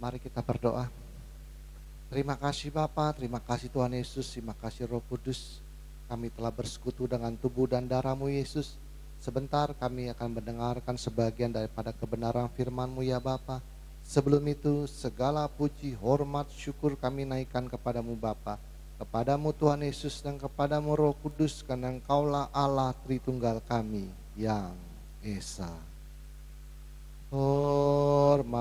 Mari kita berdoa. Terima kasih Bapa, terima kasih Tuhan Yesus, terima kasih Roh Kudus. Kami telah bersekutu dengan tubuh dan darah-Mu Yesus. Sebentar kami akan mendengarkan sebagian daripada kebenaran firman-Mu ya Bapa. Sebelum itu segala puji, hormat, syukur kami naikkan kepadamu Bapa, kepadamu Tuhan Yesus dan kepadamu Roh Kudus, karena Engkaulah Allah Tritunggal kami yang Esa. Hormat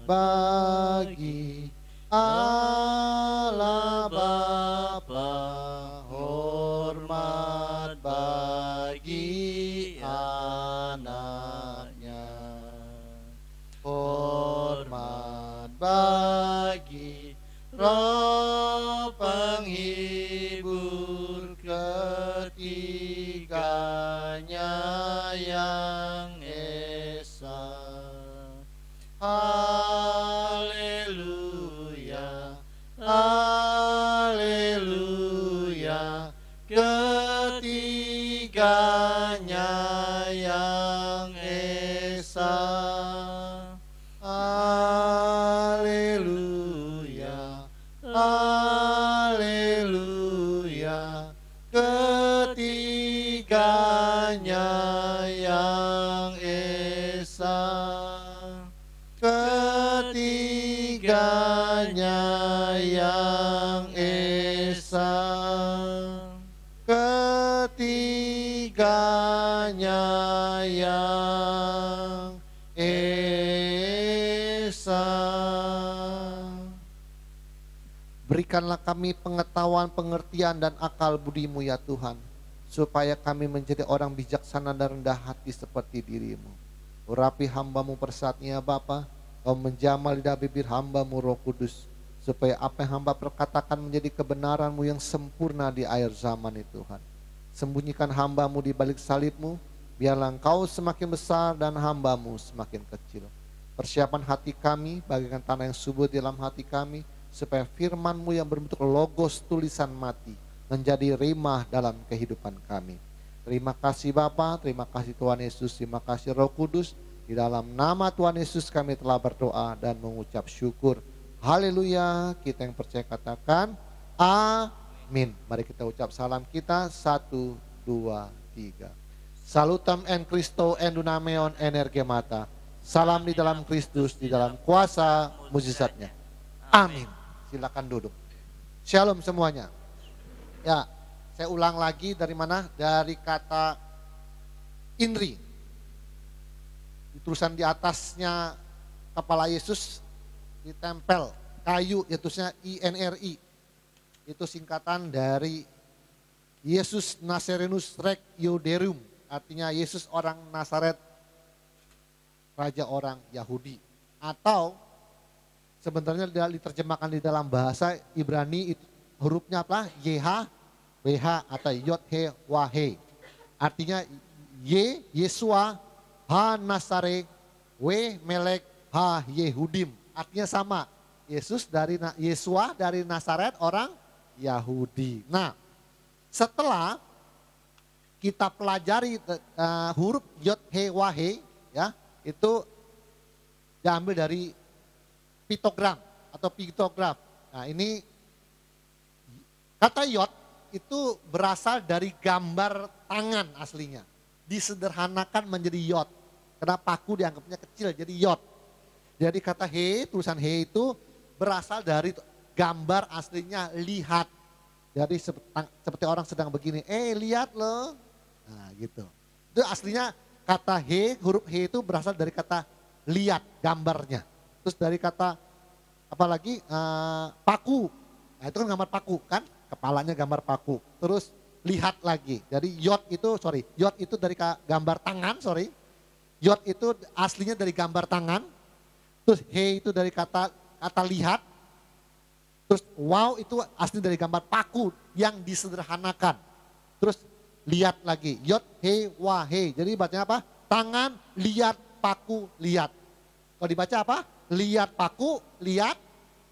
bagi Allah Bapa, hormat bagi anaknya, hormat bagi Roh penghibur ketiganya yang Esa. Haleluya, haleluya, ketiganya yang Esa. Haleluya, haleluya, ketiganya yang Esa. Ketiganya yang Esa, ketiganya yang Esa. Berikanlah kami pengetahuan, pengertian, dan akal budi-Mu ya Tuhan, supaya kami menjadi orang bijaksana dan rendah hati seperti diri-Mu. Urapi hamba-Mu persaatnya Bapa, Kau menjamah lidah bibir hamba-Mu Roh Kudus, supaya apa yang hamba perkatakan menjadi kebenaran-Mu yang sempurna di akhir zaman itu Tuhan. Sembunyikan hamba-Mu di balik salib-Mu, biarlah Engkau semakin besar dan hamba-Mu semakin kecil. Persiapan hati kami bagaikan tanah yang subur di dalam hati kami, supaya firman-Mu yang berbentuk logos tulisan mati menjadi rimah dalam kehidupan kami. Terima kasih Bapa, terima kasih Tuhan Yesus, terima kasih Roh Kudus. Di dalam nama Tuhan Yesus kami telah berdoa dan mengucap syukur. Haleluya, kita yang percaya katakan amin. Mari kita ucap salam kita, 1, 2, 3. Salutam en Christo en dunameon energemata. Salam di dalam Kristus, di dalam kuasa mujizatnya. Amin. Silakan duduk. Shalom semuanya. Ya, saya ulang lagi dari mana? Dari kata INRI. Tulisan di atasnya kepala Yesus ditempel kayu, ya tulisnya INRI. Itu singkatan dari Yesus Nazarenus Rex Iuderum, artinya Yesus orang Nazaret, raja orang Yahudi. Atau sebenarnya diterjemahkan di dalam bahasa Ibrani itu hurufnya apa? YH, WH atau Yod He Wahe. Artinya Yesua Ha Nasare, We Melek Ha Yehudim. Artinya sama. Yesua dari Nazaret orang Yahudi. Nah, setelah kita pelajari huruf Yod He Wahe, ya, itu diambil dari piktogram atau piktograf. Nah, ini kata Yod itu berasal dari gambar tangan aslinya. Disederhanakan menjadi Yod. Karena paku dianggapnya kecil jadi Yod. Jadi kata He, tulisan He itu berasal dari gambar aslinya lihat. Jadi seperti orang sedang begini, lihat loh. Nah gitu. Itu aslinya kata He, huruf He itu berasal dari kata lihat gambarnya. Terus dari kata apalagi paku. Nah itu kan gambar paku kan, kepalanya gambar paku. Terus lihat lagi. Jadi Yod itu dari gambar tangan, Yod itu aslinya dari gambar tangan. Terus He itu dari kata lihat. Terus wow itu asli dari gambar paku yang disederhanakan. Terus lihat lagi. Yod He Wahe. Jadi bacanya apa? Tangan, lihat, paku, lihat. Kalau dibaca apa? Lihat paku, lihat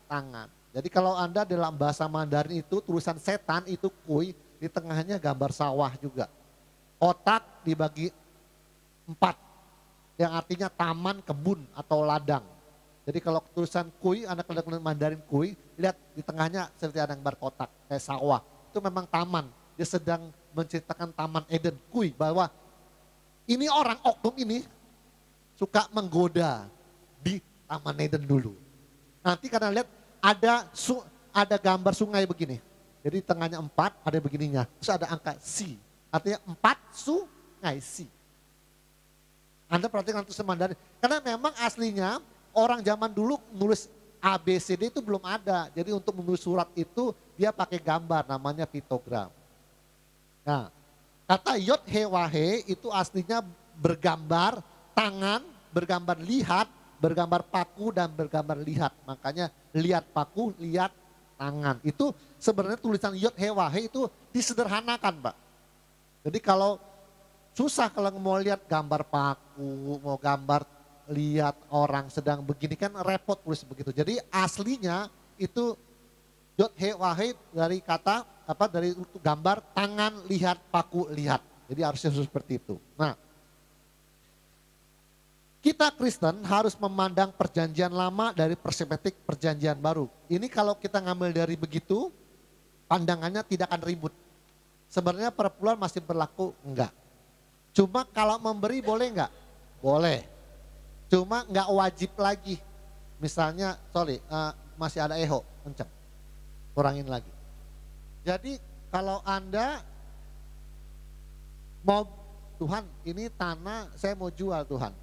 tangan. Jadi kalau Anda dalam bahasa Mandarin itu tulisan setan itu kui, di tengahnya gambar sawah juga. Otak dibagi 4, yang artinya taman, kebun atau ladang. Jadi kalau tulisan kui, anak-anak Mandarin kui, lihat di tengahnya seperti ada gambar kotak, kayak sawah. Itu memang taman. Dia sedang menceritakan taman Eden, kui, bahwa ini orang oknum ini suka menggoda di taman Eden dulu. Nanti karena lihat ada gambar sungai begini. Jadi tengahnya 4, ada begininya. Terus ada angka si. Artinya 4 sungai si. Anda perhatikan tulisan Mandarin. Karena memang aslinya orang zaman dulu nulis ABCD itu belum ada. Jadi untuk menulis surat itu dia pakai gambar namanya piktogram. Nah, kata yod he wahe itu aslinya bergambar tangan, bergambar lihat, bergambar paku dan bergambar lihat. Makanya lihat paku, lihat tangan. Itu sebenarnya tulisan yod he wahe itu disederhanakan, Pak. Jadi kalau susah kalau mau lihat gambar paku, mau gambar lihat orang sedang begini kan repot tulis begitu. Jadi aslinya itu yod he wahe dari kata dari gambar tangan lihat paku lihat. Jadi harusnya seperti itu. Nah, kita Kristen harus memandang perjanjian lama dari perspektif perjanjian baru. Ini kalau kita ngambil dari begitu, pandangannya tidak akan ribut. Sebenarnya perpuluhan masih berlaku enggak. Cuma kalau memberi boleh enggak? Boleh. Cuma nggak wajib lagi. Misalnya, masih ada eho, kencang. Kurangin lagi. Jadi kalau Anda mau, Tuhan ini tanah saya mau jual Tuhan.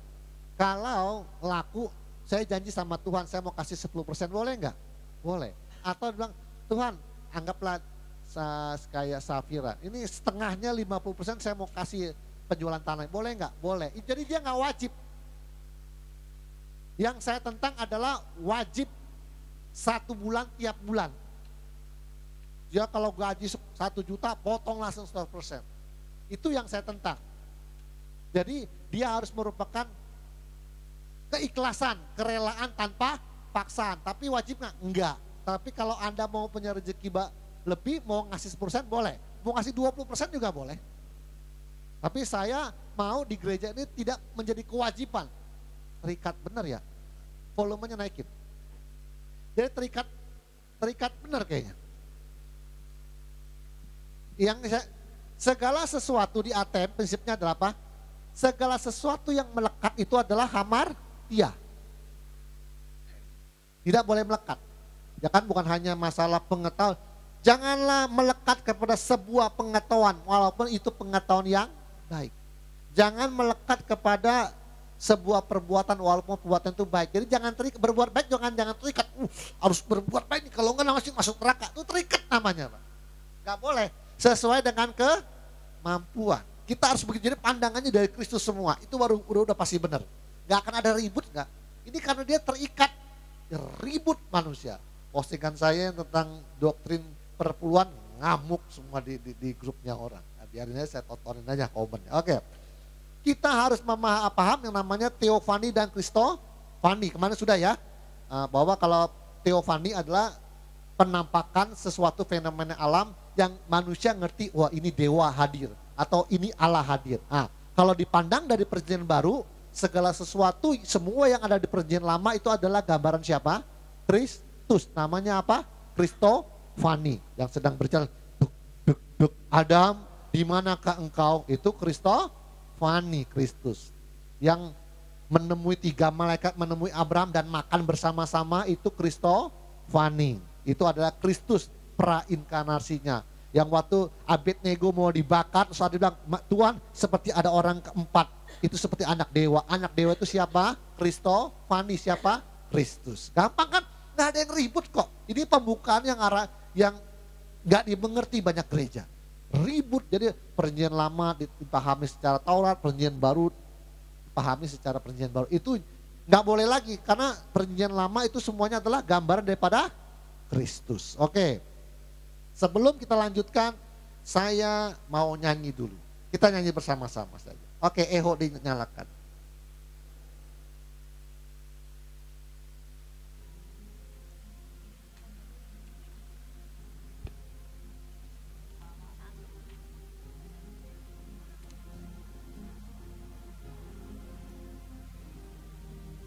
Kalau laku, saya janji sama Tuhan saya mau kasih 10%, boleh nggak? Boleh. Atau bilang, Tuhan anggaplah kayak Safira, ini setengahnya 50% saya mau kasih penjualan tanah, boleh nggak? Boleh. Jadi dia nggak wajib. Yang saya tentang adalah wajib 1 bulan tiap bulan. Dia kalau gaji 1 juta potong langsung 100%. Itu yang saya tentang. Jadi dia harus merupakan keikhlasan, kerelaan tanpa paksaan. Tapi wajib nggak? Enggak. Tapi kalau Anda mau punya rezeki lebih, mau ngasih 10% boleh. Mau ngasih 20% juga boleh. Tapi saya mau di gereja ini tidak menjadi kewajiban. Terikat benar ya, volumenya naikin. Jadi terikat benar kayaknya. Segala sesuatu di ATM prinsipnya adalah apa? Segala sesuatu yang melekat itu adalah hamartia. Tidak boleh melekat. Ya kan bukan hanya masalah pengetahuan. Janganlah melekat kepada sebuah pengetahuan walaupun itu pengetahuan yang baik. Jangan melekat kepada sebuah perbuatan walaupun perbuatan itu baik. Jadi jangan terikat, berbuat baik jangan terikat. Harus berbuat baik nih, kalau enggak masuk neraka. Itu terikat namanya, Pak. Enggak boleh. Sesuai dengan kemampuan. Kita harus begitu. Jadi pandangannya dari Kristus semua. Itu baru udah pasti benar. Enggak akan ada ribut enggak. Ini karena dia terikat. Ribut manusia. Postingan saya tentang doktrin perpuluhan ngamuk semua di grupnya orang. Nah, biarin aja saya tontonin aja komennya. Oke. Kita harus paham yang namanya teofani dan kristofani. Kemana sudah ya? Bahwa kalau teofani adalah penampakan sesuatu fenomena alam yang manusia ngerti, wah ini dewa hadir. Atau ini Allah hadir. Kalau dipandang dari perjanjian baru, segala sesuatu, semua yang ada di perjanjian lama itu adalah gambaran siapa? Kristus. Namanya apa? Kristofani. Yang sedang berjalan. Adam, di manakah engkau? Itu Kristofani, Kristus. Yang menemui 3 malaikat, menemui Abraham dan makan bersama-sama, itu Kristofani. Itu adalah Kristus prainkarnasinya. Yang waktu Abednego mau dibakar, terus dia bilang, Tuhan seperti ada orang keempat. Itu seperti anak dewa. Anak dewa itu siapa? Kristofani. Siapa? Kristus. Gampang kan? Nggak ada yang ribut kok. Ini pembukaan yang nggak dimengerti banyak gereja. Ribut. Jadi perjanjian lama dipahami secara Taurat, perjanjian baru dipahami secara perjanjian baru. Itu nggak boleh lagi karena perjanjian lama itu semuanya adalah gambaran daripada Kristus. Oke. Sebelum kita lanjutkan, saya mau nyanyi dulu. Kita nyanyi bersama-sama saja. Oke, eho dinyalakan.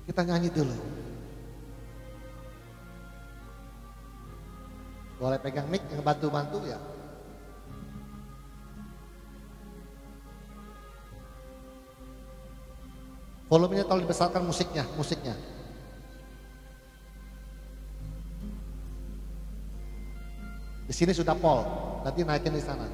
Kita nyanyi dulu. Boleh pegang mic yang bantu-bantu ya. Volumenya tolong dibesarkan musiknya. Di sini sudah pol, nanti naikin di sana.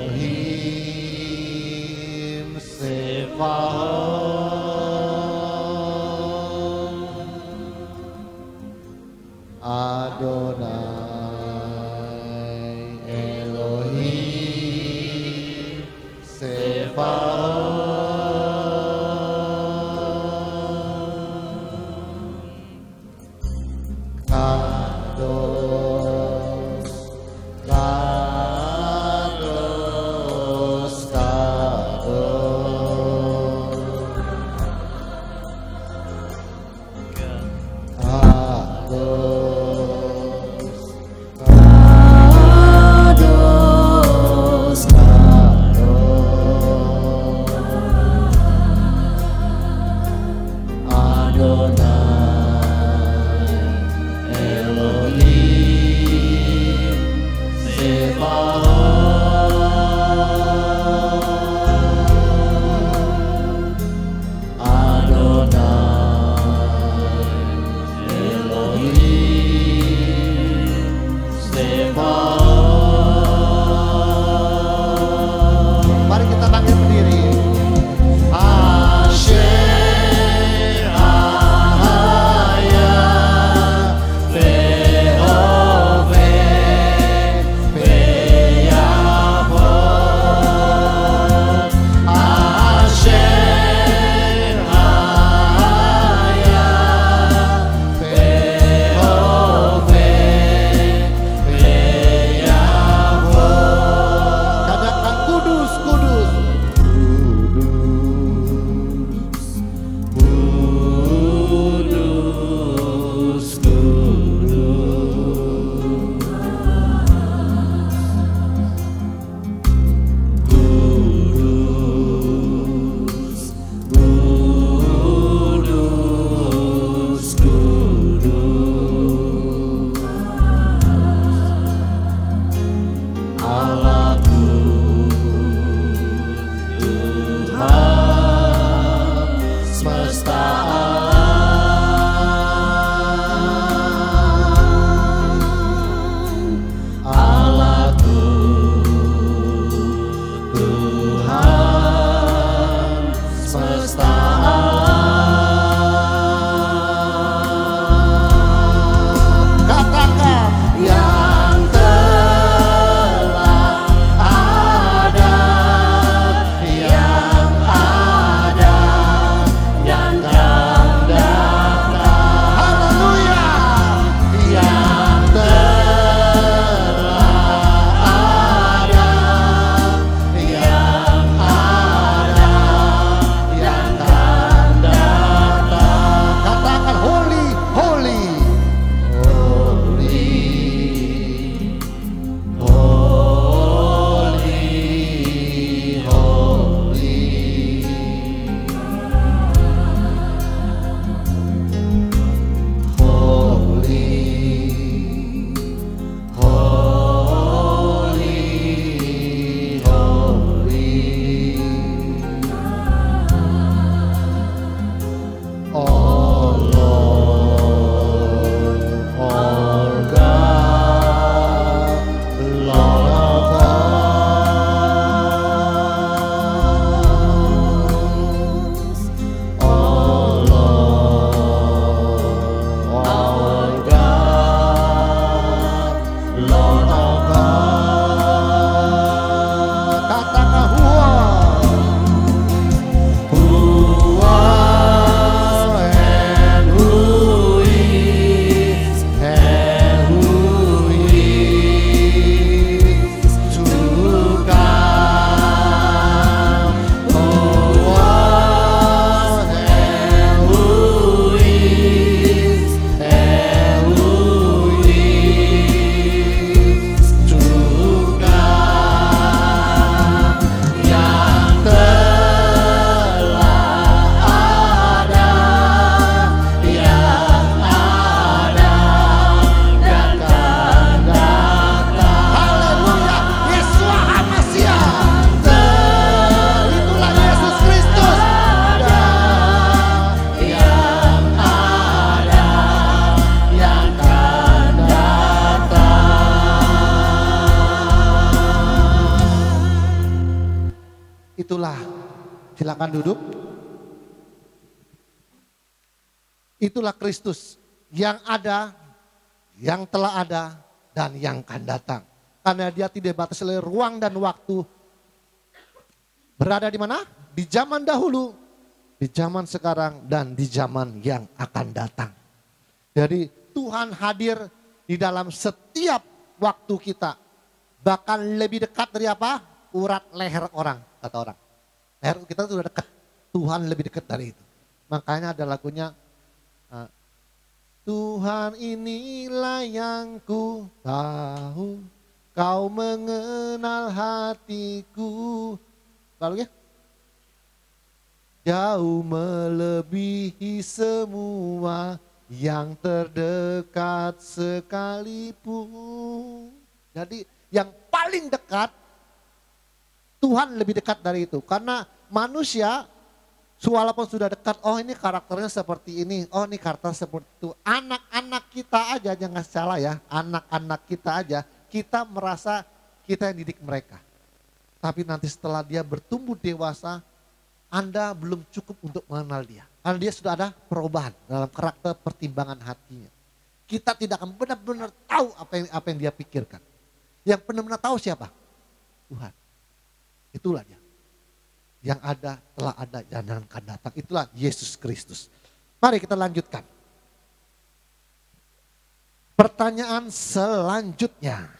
Elohim Sebaot, Adonai Elohim Sebaot, Kadosh, Kadosh, Mari kita bangkit berdiri. Asher Ahaya Vehoveh Veyavot. Asher Ahaya Vehoveh Veyavot. Katakan kudus, kudus. Yang ada Silakan duduk. Itulah Kristus yang ada, yang telah ada, dan yang akan datang. Karena dia tidak dibatasi oleh ruang dan waktu. Berada di mana? Di zaman dahulu, di zaman sekarang, dan di zaman yang akan datang. Jadi Tuhan hadir di dalam setiap waktu kita. Bahkan lebih dekat dari apa? Urat leher orang, kata orang. Leher kita sudah dekat. Tuhan lebih dekat dari itu. Makanya ada lagunya, Tuhan inilah yang ku tahu, kau mengenal hatiku. Lalu ya, jauh melebihi semua yang terdekat sekalipun. Jadi yang paling dekat, Tuhan lebih dekat dari itu. Karena manusia walaupun sudah dekat, oh ini karakternya seperti ini, oh ini karakter seperti itu. Anak-anak kita aja, jangan salah ya, anak-anak kita aja, kita merasa kita yang didik mereka. Tapi nanti setelah dia bertumbuh dewasa, Anda belum cukup untuk mengenal dia. Karena dia sudah ada perubahan dalam karakter pertimbangan hatinya. Kita tidak akan benar-benar tahu apa yang dia pikirkan. Yang benar-benar tahu siapa? Tuhan. Itulah dia. Yang ada, telah ada, dan akan datang. Itulah Yesus Kristus. Mari kita lanjutkan. Pertanyaan selanjutnya.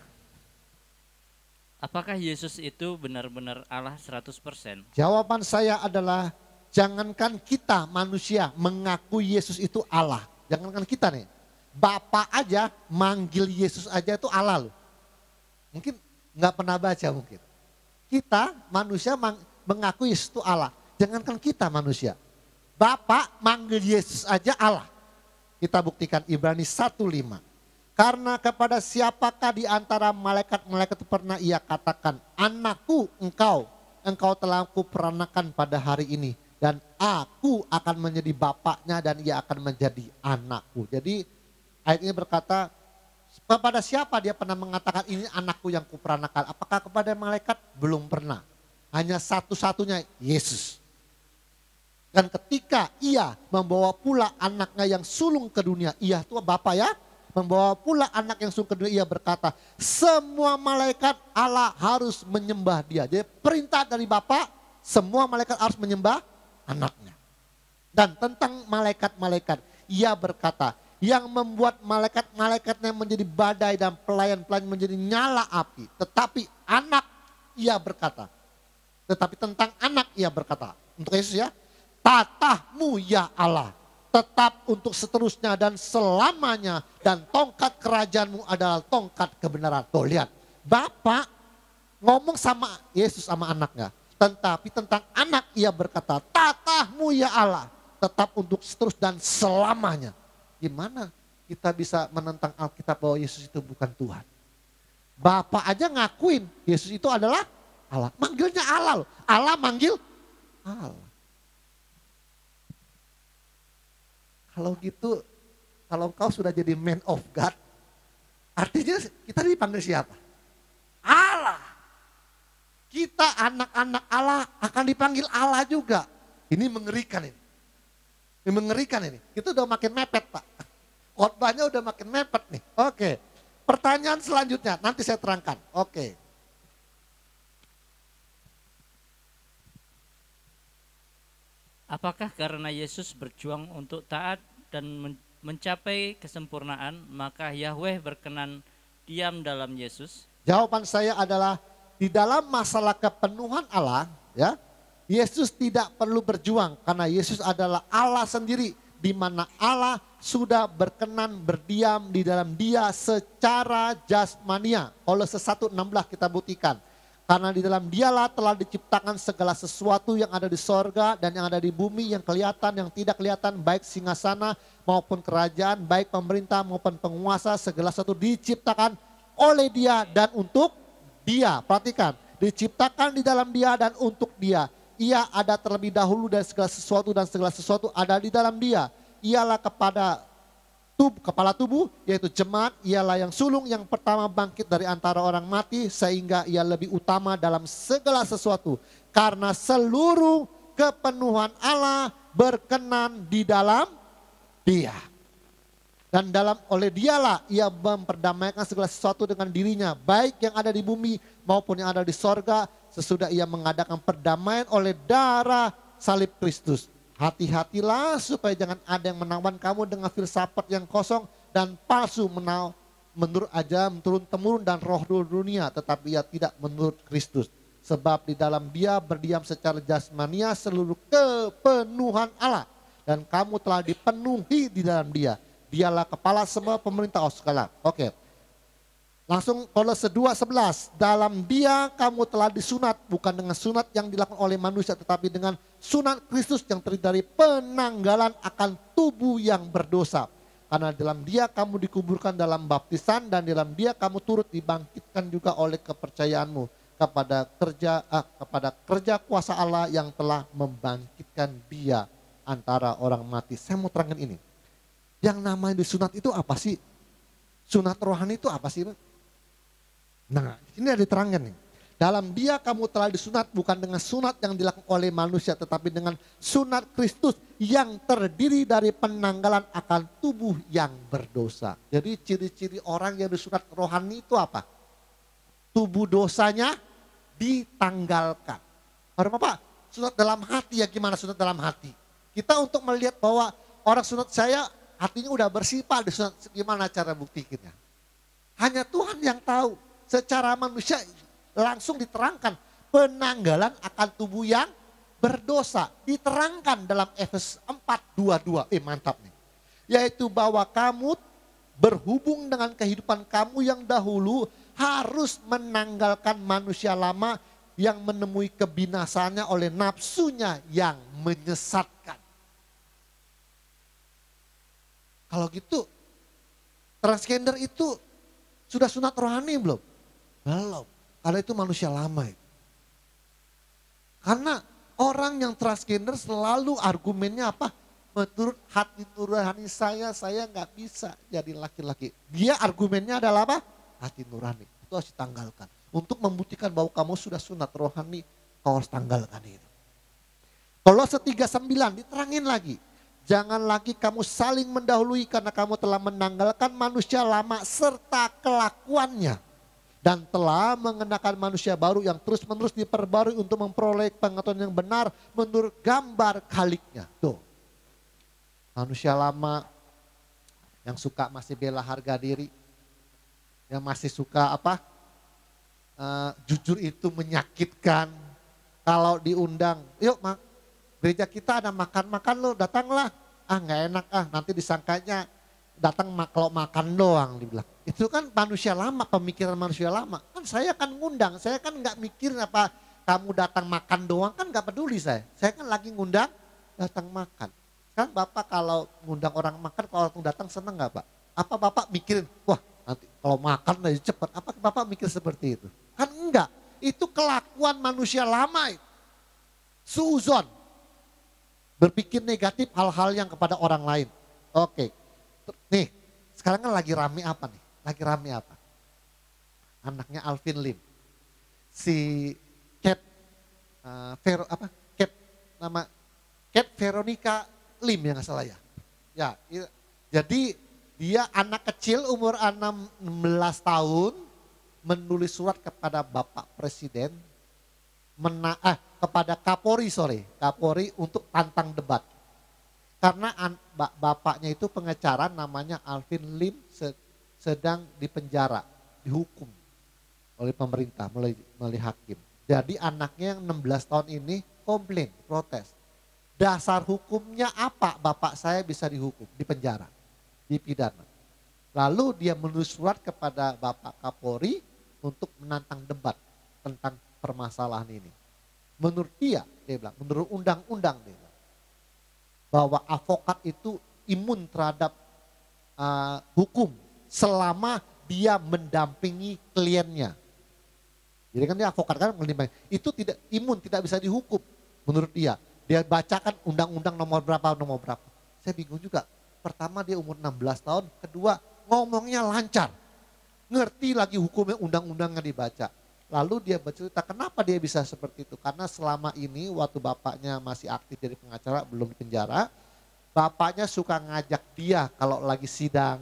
Apakah Yesus itu benar-benar Allah 100%? Jawaban saya adalah, jangankan kita manusia mengaku Yesus itu Allah. Jangankan kita nih. Bapak aja manggil Yesus aja itu Allah loh. Mungkin nggak pernah baca mungkin. Kita manusia mengaku Yesus itu Allah. Jangankan kita manusia. Bapak manggil Yesus aja Allah. Kita buktikan Ibrani 1:5. Karena kepada siapakah di antara malaikat-malaikat itu pernah ia katakan, anakku engkau telah kuperanakan pada hari ini. Dan aku akan menjadi bapaknya dan ia akan menjadi anakku. Jadi ayat ini berkata, kepada siapa dia pernah mengatakan ini anakku yang kuperanakan? Apakah kepada malaikat? Belum pernah. Hanya satu-satunya Yesus. Dan ketika ia membawa pula anaknya yang sulung ke dunia, ia itu Bapa ya, membawa pula anak yang sulung ke dunia, ia berkata, semua malaikat Allah harus menyembah dia. Jadi perintah dari Bapa, semua malaikat harus menyembah anaknya. Dan tentang malaikat-malaikat, ia berkata, yang membuat malaikat-malaikatnya menjadi badai dan pelayan-pelayan menjadi nyala api. Tetapi anak, ia berkata, tetapi tentang anak ia berkata, untuk Yesus ya, tatahmu ya Allah, tetap untuk seterusnya dan selamanya, dan tongkat kerajaanmu adalah tongkat kebenaran. Tuh lihat, Bapak ngomong sama Yesus sama anaknya, tetapi tentang anak ia berkata, tatahmu ya Allah, tetap untuk seterus dan selamanya. Gimana kita bisa menentang Alkitab bahwa Yesus itu bukan Tuhan? Bapak aja ngakuin Yesus itu adalah Allah. Manggilnya Allah loh. Allah manggil Allah. Kalau gitu, kalau engkau sudah jadi man of God, artinya kita dipanggil siapa? Allah. Kita anak-anak Allah akan dipanggil Allah juga. Ini mengerikan ini. Ini mengerikan ini. Itu udah makin mepet Pak. Khotbahnya udah makin mepet nih. Oke. Pertanyaan selanjutnya nanti saya terangkan. Oke. Apakah karena Yesus berjuang untuk taat dan mencapai kesempurnaan, maka Yahweh berkenan diam dalam Yesus? Jawaban saya adalah di dalam masalah kepenuhan Allah, ya, Yesus tidak perlu berjuang karena Yesus adalah Allah sendiri, di mana Allah sudah berkenan berdiam di dalam dia secara jasmania. Kolose 1:16 kita buktikan. Karena di dalam dialah telah diciptakan segala sesuatu yang ada di sorga dan yang ada di bumi, yang kelihatan, yang tidak kelihatan, baik singgasana maupun kerajaan, baik pemerintah maupun penguasa, segala sesuatu diciptakan oleh dia dan untuk dia. Perhatikan, diciptakan di dalam dia dan untuk dia. Ia ada terlebih dahulu dari segala sesuatu dan segala sesuatu ada di dalam dia. Ialah kepala tubuh, yaitu jemaat, ialah yang sulung yang pertama bangkit dari antara orang mati, sehingga ia lebih utama dalam segala sesuatu. Karena seluruh kepenuhan Allah berkenan di dalam dia. Dan oleh dialah ia memperdamaikan segala sesuatu dengan dirinya, baik yang ada di bumi maupun yang ada di sorga, sesudah ia mengadakan perdamaian oleh darah salib Kristus. Hati-hatilah supaya jangan ada yang menawan kamu dengan filsafat yang kosong dan palsu, menurut ajaran turun-temurun dan roh dunia, tetapi ia tidak menurut Kristus. Sebab di dalam dia berdiam secara jasmania seluruh kepenuhan Allah, dan kamu telah dipenuhi di dalam dia. Dialah kepala semua pemerintah segala. Oke. Langsung Kolose 2:11. Dalam dia kamu telah disunat, bukan dengan sunat yang dilakukan oleh manusia, tetapi dengan sunat Kristus yang terdiri dari penanggalan akan tubuh yang berdosa. Karena dalam dia kamu dikuburkan dalam baptisan, dan dalam dia kamu turut dibangkitkan juga oleh kepercayaanmu kepada kerja kuasa Allah yang telah membangkitkan dia antara orang mati. Saya mau terangkan ini. Yang namanya disunat itu apa sih? Sunat rohani itu apa sih? Nah, ini ada diterangkan nih. Dalam dia kamu telah disunat bukan dengan sunat yang dilakukan oleh manusia, tetapi dengan sunat Kristus yang terdiri dari penanggalan akan tubuh yang berdosa. Jadi ciri-ciri orang yang disunat rohani itu apa? Tubuh dosanya ditanggalkan. Orang apa? Sunat dalam hati ya, gimana sunat dalam hati? Kita untuk melihat bahwa orang sunat saya hatinya udah bersih Pak, disunat, gimana cara buktikannya? Hanya Tuhan yang tahu. Secara manusia langsung diterangkan penanggalan akan tubuh yang berdosa. Diterangkan dalam Efesus 4:22. Mantap nih. Yaitu bahwa kamu berhubung dengan kehidupan kamu yang dahulu harus menanggalkan manusia lama yang menemui kebinasaannya oleh nafsunya yang menyesatkan. Kalau gitu, transgender itu sudah sunat rohani belum? Belum. Karena itu manusia lama. Karena orang yang transgender selalu argumennya apa? Menurut hati nurani saya nggak bisa jadi laki-laki. Dia argumennya adalah apa? Hati nurani. Itu harus ditanggalkan. Untuk membuktikan bahwa kamu sudah sunat rohani, kau harus tanggalkan itu. Kolose 3:9 diterangin lagi. Jangan lagi kamu saling mendahului karena kamu telah menanggalkan manusia lama serta kelakuannya. Dan telah mengenakan manusia baru yang terus-menerus diperbarui untuk memperoleh pengetahuan yang benar menurut gambar Khaliknya. Tuh. Manusia lama yang suka masih bela harga diri. Yang masih suka apa? Jujur itu menyakitkan. Kalau diundang, yuk gereja kita ada makan-makan lo, datanglah. Nggak enak nanti disangkanya datang kalau makan doang dibilang. Itu kan manusia lama, pemikiran manusia lama. Kan saya kan ngundang, saya kan nggak mikir apa kamu datang makan doang, kan nggak peduli saya. Saya kan lagi ngundang, datang makan. Kan Bapak kalau ngundang orang makan, kalau orang datang seneng nggak Pak? Apa Bapak mikirin, wah nanti kalau makan aja cepet, apa Bapak mikir seperti itu? Kan enggak, itu kelakuan manusia lama. Suuzon. Berpikir negatif hal-hal yang kepada orang lain. Oke. Nih, sekarang kan lagi rame apa nih? Lagi rame apa? Anaknya Alvin Lim. Si Cat Cat Veronica Lim ya nggak salah ya. Ya, jadi dia anak kecil umur 16 tahun menulis surat kepada Bapak Presiden kepada Kapolri untuk tantang debat. Karena bapaknya itu pengacara namanya Alvin Lim sedang dipenjara, dihukum oleh pemerintah melalui hakim. Jadi anaknya yang 16 tahun ini komplain, protes. Dasar hukumnya apa bapak saya bisa dihukum, dipenjara, dipidana. Lalu dia menulis surat kepada Bapak Kapolri untuk menantang debat tentang permasalahan ini. Menurut dia bilang, menurut undang-undang dia bilang, bahwa advokat itu imun terhadap hukum selama dia mendampingi kliennya. Jadi kan dia advokat kan itu tidak imun, tidak bisa dihukum menurut dia. Dia bacakan undang-undang nomor berapa. Saya bingung juga. Pertama dia umur 16 tahun, kedua ngomongnya lancar. Ngerti lagi hukumnya undang-undangnya dibaca. Lalu dia bercerita kenapa dia bisa seperti itu. Karena selama ini waktu bapaknya masih aktif jadi pengacara, belum di penjara, bapaknya suka ngajak dia kalau lagi sidang,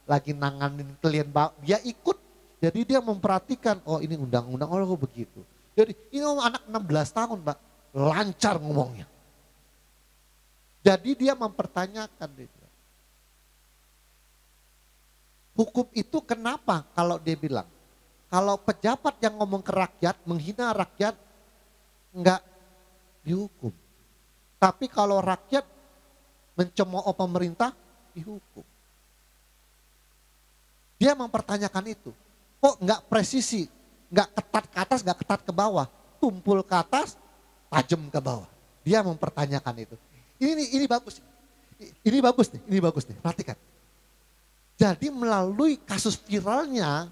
lagi nanganin klien, dia ikut. Jadi dia memperhatikan, oh ini undang-undang, oh begitu. Jadi ini anak 16 tahun Pak, lancar ngomongnya. Jadi dia mempertanyakan, hukum itu kenapa kalau dia bilang, kalau pejabat yang ngomong ke rakyat, menghina rakyat, enggak dihukum. Tapi kalau rakyat mencemooh pemerintah, dihukum. Dia mempertanyakan itu. Kok enggak presisi, enggak ketat ke atas, enggak ketat ke bawah. Tumpul ke atas, tajam ke bawah. Dia mempertanyakan itu. Ini bagus. Ini bagus nih, perhatikan. Jadi melalui kasus viralnya,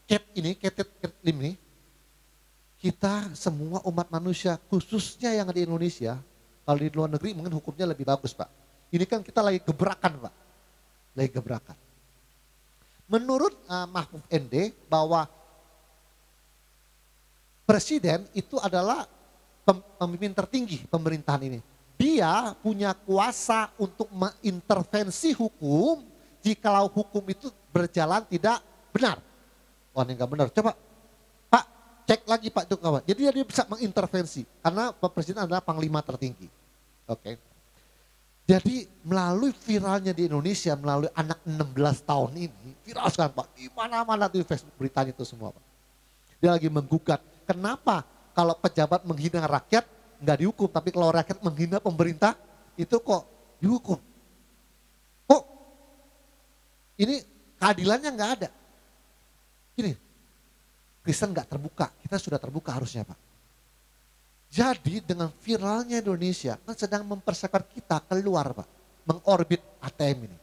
Cat Lim ini, kita semua umat manusia, khususnya yang di Indonesia, kalau di luar negeri mungkin hukumnya lebih bagus Pak. Ini kan kita lagi gebrakan Pak, lagi gebrakan. Menurut Mahfud MD bahwa presiden itu adalah pemimpin tertinggi pemerintahan ini. Dia punya kuasa untuk mengintervensi hukum jikalau hukum itu berjalan tidak benar. Wah ini enggak benar, coba Pak cek lagi Pak itu kawan. Jadi dia bisa mengintervensi karena presiden adalah panglima tertinggi. Oke. Jadi melalui viralnya di Indonesia, melalui anak 16 tahun ini, viral sekarang Pak, di mana-mana di Facebook beritanya itu semua Pak. Dia lagi menggugat, kenapa kalau pejabat menghina rakyat nggak dihukum, tapi kalau rakyat menghina pemerintah itu kok dihukum. Kok ini keadilannya nggak ada. Gini, Kristen nggak terbuka, kita sudah terbuka harusnya Pak. Jadi dengan viralnya Indonesia kan sedang mempersiapkan kita keluar Pak, mengorbit ATM ini.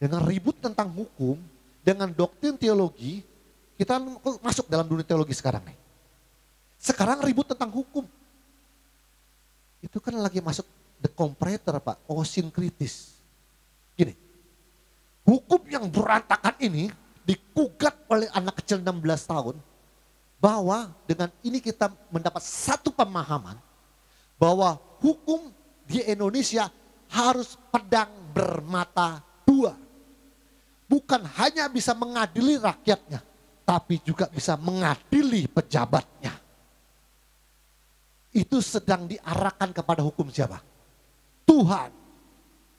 Dengan ribut tentang hukum, dengan doktrin teologi, kita masuk dalam dunia teologi sekarang nih. Sekarang ribut tentang hukum. Itu kan lagi masuk the comparator Pak, osin kritis. Gini, hukum yang berantakan ini digugat oleh anak kecil 16 tahun, bahwa dengan ini kita mendapat satu pemahaman bahwa hukum di Indonesia harus pedang bermata dua. Bukan hanya bisa mengadili rakyatnya, tapi juga bisa mengadili pejabatnya. Itu sedang diarahkan kepada hukum siapa? Tuhan.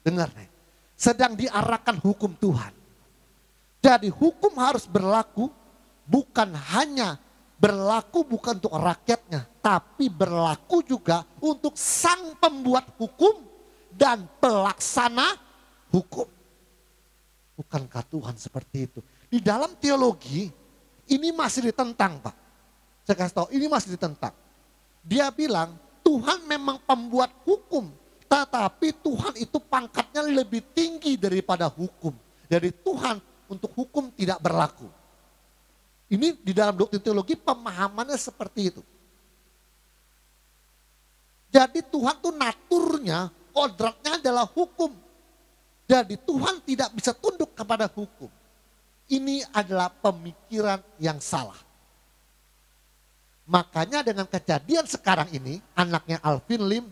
Dengar nih, sedang diarahkan hukum Tuhan. Jadi hukum harus berlaku bukan hanya berlaku bukan untuk rakyatnya, tapi berlaku juga untuk sang pembuat hukum dan pelaksana hukum. Bukankah Tuhan seperti itu? Di dalam teologi ini masih ditentang Pak. Saya kasih tahu ini masih ditentang. Dia bilang Tuhan memang pembuat hukum, tetapi Tuhan itu pangkatnya lebih tinggi daripada hukum. Jadi Tuhan untuk hukum tidak berlaku. Ini di dalam doktrin teologi pemahamannya seperti itu. Jadi Tuhan tuh naturnya, kodratnya adalah hukum. Jadi Tuhan tidak bisa tunduk kepada hukum. Ini adalah pemikiran yang salah. Makanya dengan kejadian sekarang ini, anaknya Alvin Lim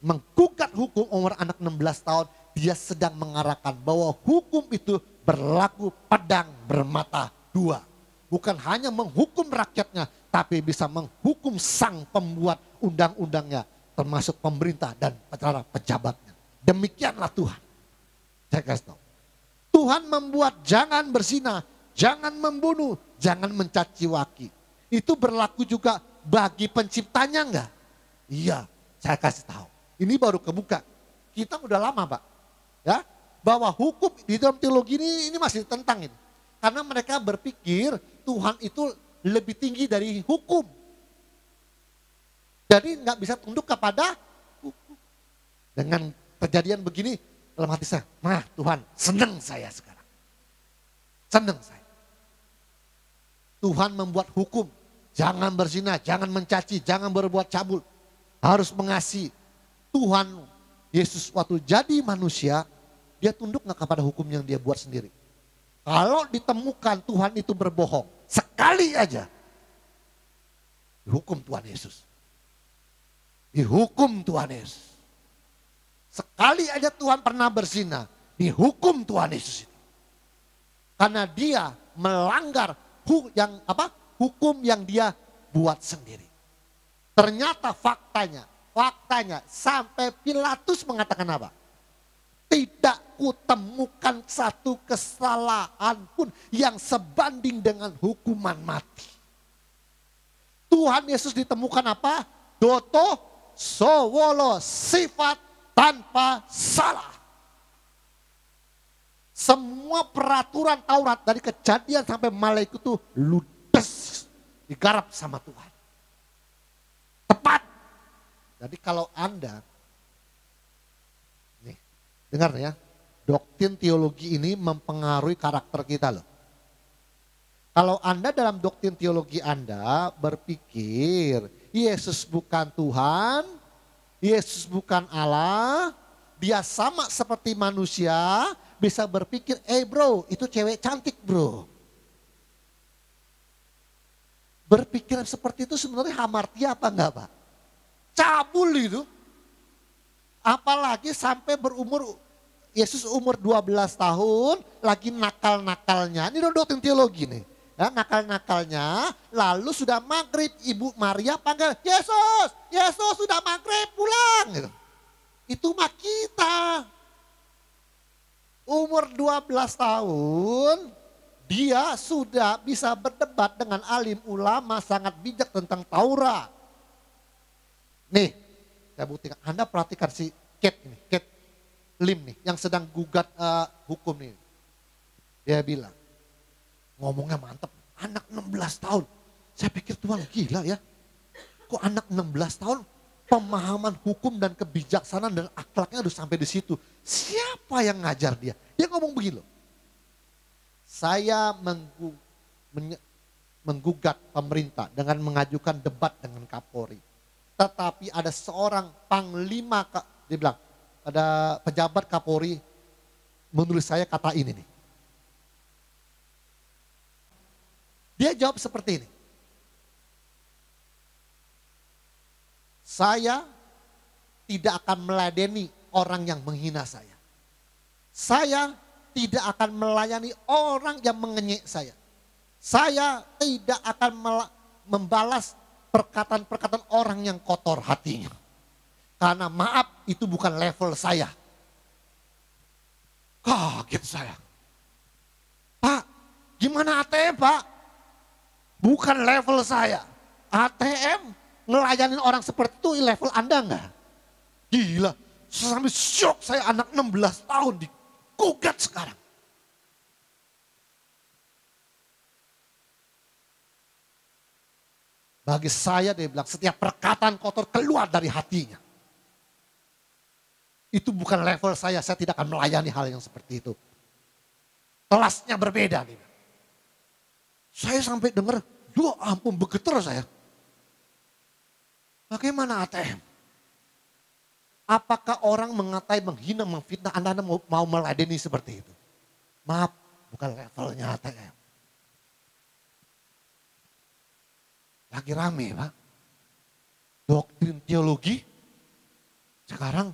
menggugat hukum umur anak 16 tahun, dia sedang mengarahkan bahwa hukum itu berlaku pedang bermata dua. Bukan hanya menghukum rakyatnya, tapi bisa menghukum sang pembuat undang-undangnya, termasuk pemerintah dan para pejabatnya. Demikianlah Tuhan. Saya kasih tahu. Tuhan membuat jangan berzina, jangan membunuh, jangan mencaci maki. Itu berlaku juga bagi penciptanya enggak? Iya, saya kasih tahu. Ini baru kebuka. Kita udah lama Pak. Ya, bahwa hukum di dalam teologi ini masih ditentang ini. Karena mereka berpikir Tuhan itu lebih tinggi dari hukum. Jadi nggak bisa tunduk kepada hukum. Dengan kejadian begini, dalam hati saya, nah Tuhan senang saya sekarang. Senang saya. Tuhan membuat hukum, jangan berzina, jangan mencaci, jangan berbuat cabul. Harus mengasihi. Tuhan Yesus waktu jadi manusia, dia tunduk nggak kepada hukum yang dia buat sendiri. Kalau ditemukan Tuhan itu berbohong, sekali aja, Dihukum Tuhan Yesus. Dihukum Tuhan Yesus. Sekali aja Tuhan pernah berzina, dihukum Tuhan Yesus itu. Karena dia melanggar hukum yang dia buat sendiri. Ternyata faktanya sampai Pilatus mengatakan apa? Tidak kutemukan satu kesalahan pun yang sebanding dengan hukuman mati. Tuhan Yesus ditemukan apa? Doto sowolo, sifat tanpa salah. Semua peraturan Taurat dari Kejadian sampai Maleakut itu ludes digarap sama Tuhan. Tepat. Jadi kalau Anda, nih dengar ya, doktrin teologi ini mempengaruhi karakter kita loh. Kalau Anda dalam doktrin teologi Anda berpikir Yesus bukan Tuhan, Yesus bukan Allah, dia sama seperti manusia, bisa berpikir, bro, itu cewek cantik bro. Berpikiran seperti itu sebenarnya hamartia apa enggak Pak? Cabul itu. Apalagi sampai Yesus umur 12 tahun, lagi nakal-nakalnya, ini doktrin teologi nih. Ya, nakal-nakalnya, lalu sudah maghrib, Ibu Maria panggil, Yesus sudah maghrib pulang. Gitu. Itu mah kita. Umur 12 tahun, dia sudah bisa berdebat dengan alim ulama sangat bijak tentang Taurat. Nih, saya buktikan. Anda perhatikan si Kate Lim nih, yang sedang gugat hukum nih. Dia bilang, ngomongnya mantep, anak 16 tahun. Saya pikir Tuhan gila ya. Kok anak 16 tahun pemahaman hukum dan kebijaksanaan dan akhlaknya udah sampai di situ. Siapa yang ngajar dia? Dia ngomong begini loh. Saya menggugat pemerintah dengan mengajukan debat dengan Kapolri. Tetapi ada seorang panglima, dia bilang, ada pejabat Kapolri menulis saya kata ini nih. Dia jawab seperti ini. Saya tidak akan meladeni orang yang menghina saya. Saya tidak akan melayani orang yang mengenyek saya. Saya tidak akan membalas perkataan-perkataan orang yang kotor hatinya. Karena maaf, itu bukan level saya. Kaget saya. Pak, gimana ATM Pak? Bukan level saya. ATM ngelayanin orang seperti itu level Anda enggak? Gila, sampai syok saya, anak 16 tahun digugat sekarang. Bagi saya dia bilang setiap perkataan kotor keluar dari hatinya. Itu bukan level saya tidak akan melayani hal yang seperti itu. Kelasnya berbeda nih. Saya sampai dengar, ya ampun bergetar saya. Bagaimana ATM? Apakah orang mengatai, menghina, memfitnah Anda mau meladeni seperti itu? Maaf, bukan levelnya ATM. Lagi rame Pak. Doktrin teologi, sekarang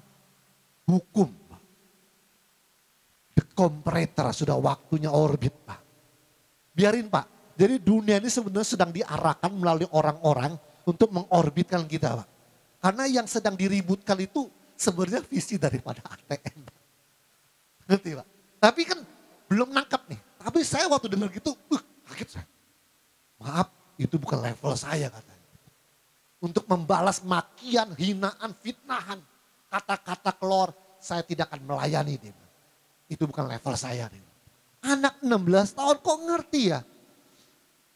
hukum Pak. The comparator sudah waktunya orbit Pak. Biarin Pak, jadi dunia ini sebenarnya sedang diarahkan melalui orang-orang untuk mengorbitkan kita Pak. Karena yang sedang diributkan itu sebenarnya visi daripada ATM. Ngerti Pak? Tapi kan belum nangkap nih. Tapi saya waktu dengar gitu, kaget saya. Maaf, itu bukan level saya katanya. Untuk membalas makian, hinaan, fitnahan, kata-kata keluar, saya tidak akan melayani dia. Itu bukan level saya. Dia. Anak 16 tahun kok ngerti ya?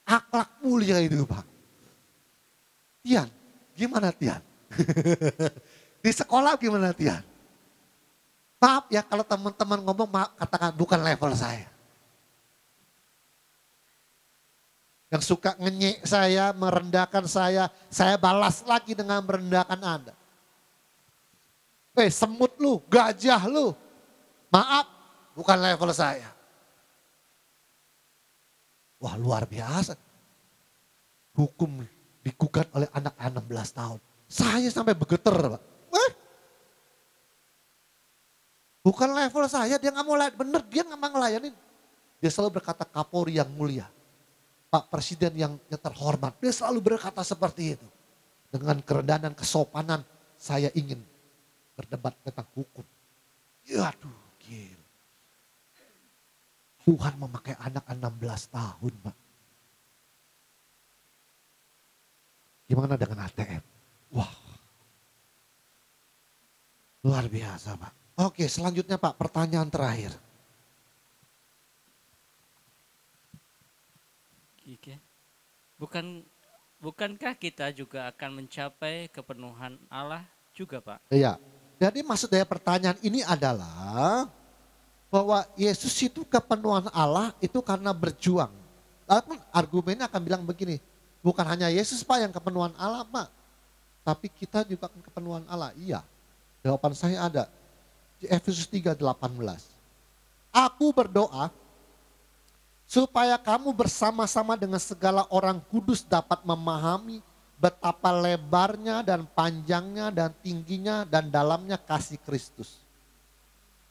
Akhlak mulia itu Pak. Tian, gimana Tian? Di sekolah gimana Tian? Maaf ya kalau teman-teman ngomong katakan bukan level saya. Yang suka ngenyek saya, merendahkan saya balas lagi dengan merendahkan Anda. Semut lu, gajah lu. Maaf, bukan level saya. Wah luar biasa. Hukum digugat oleh anak 16 tahun. Saya sampai bergetar, Pak. Bukan level saya, dia nggak mau layan. Bener, dia nggak mau ngelayanin. Dia selalu berkata Kapolri yang mulia. Pak Presiden yang terhormat. Dia selalu berkata seperti itu. Dengan kerendahan dan kesopanan, saya ingin berdebat tentang hukum. Ya aduh, gila. Tuhan memakai anak 16 tahun, Pak. Gimana dengan ATM? Wah, luar biasa, Pak. Oke, selanjutnya Pak, pertanyaan terakhir. Oke. Bukankah kita juga akan mencapai kepenuhan Allah juga, Pak? Iya. Jadi maksud dari pertanyaan ini adalah bahwa Yesus itu kepenuhan Allah itu karena berjuang. Lalu argumennya akan bilang begini, bukan hanya Yesus Pak yang kepenuhan Allah Pak, tapi kita juga kepenuhan Allah. Iya, jawaban saya ada. Di Efesus 3:18. Aku berdoa supaya kamu bersama-sama dengan segala orang kudus dapat memahami betapa lebarnya dan panjangnya dan tingginya dan dalamnya kasih Kristus.